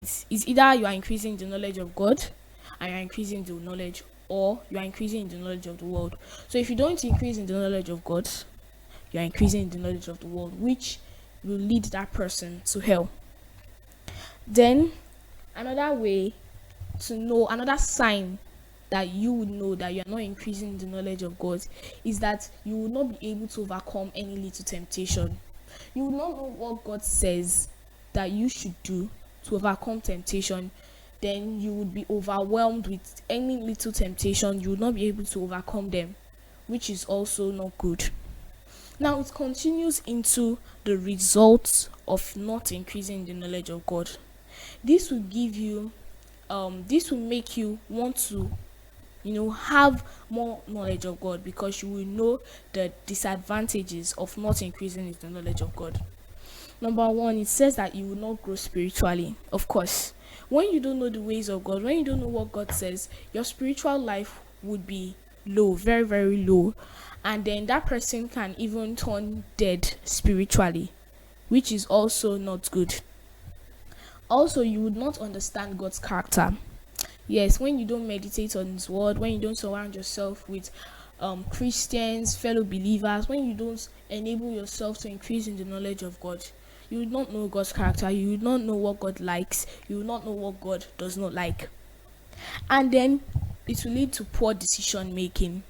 It's either you are increasing the knowledge of God and you are increasing the knowledge, or you are increasing the knowledge of the world. So if you don't increase in the knowledge of God, you are increasing the knowledge of the world, which will lead that person to hell. Then another way to know, another sign that you would know that you are not increasing the knowledge of God, is that you will not be able to overcome any little temptation. You will not know what God says that you should do to overcome temptation. Then you would be overwhelmed with any little temptation. You will not be able to overcome them, which is also not good. Now it continues into the results of not increasing the knowledge of God. This will give you, this will make you want to, have more knowledge of God, because you will know the disadvantages of not increasing the knowledge of God. Number one, it says that you will not grow spiritually. Of course, when you don't know the ways of God, when you don't know what God says, your spiritual life would be low, very, very low. And then that person can even turn dead spiritually, which is also not good. Also, you would not understand God's character. Yes, when you don't meditate on His word, when you don't surround yourself with Christians, fellow believers, when you don't enable yourself to increase in the knowledge of God, you will not know God's character. You will not know what God likes. You will not know what God does not like. And then it will lead to poor decision making.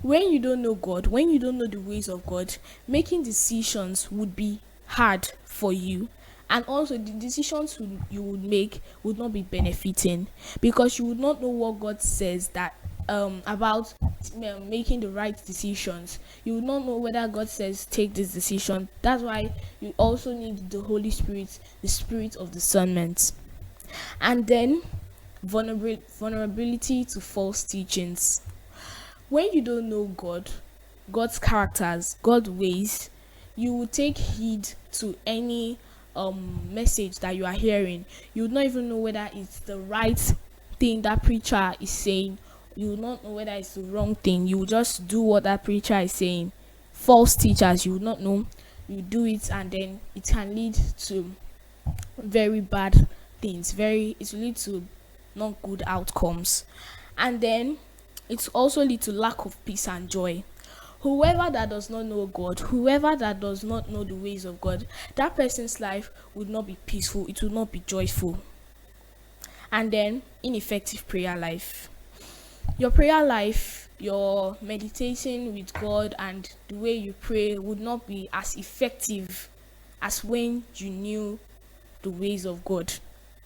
When you don't know God, when you don't know the ways of God, making decisions would be hard for you. And also, the decisions you would make would not be benefiting, because you would not know what God says that about making the right decisions. You would not know whether God says take this decision. That's why you also need the Holy Spirit, the spirit of discernment. And then vulnerability to false teachings. When you don't know God, God's characters, God's ways, you will take heed to any message that you are hearing. You would not even know whether it's the right thing that preacher is saying. You will not know whether it's the wrong thing. You will just do what that preacher is saying. False teachers, you will not know. You do it, and then it can lead to very bad things. It will lead to not good outcomes. And then it also lead to lack of peace and joy. Whoever that does not know God, whoever that does not know the ways of God, that person's life would not be peaceful, it will not be joyful. And then ineffective prayer life. Your prayer life, your meditation with God, and the way you pray would not be as effective as when you knew the ways of God.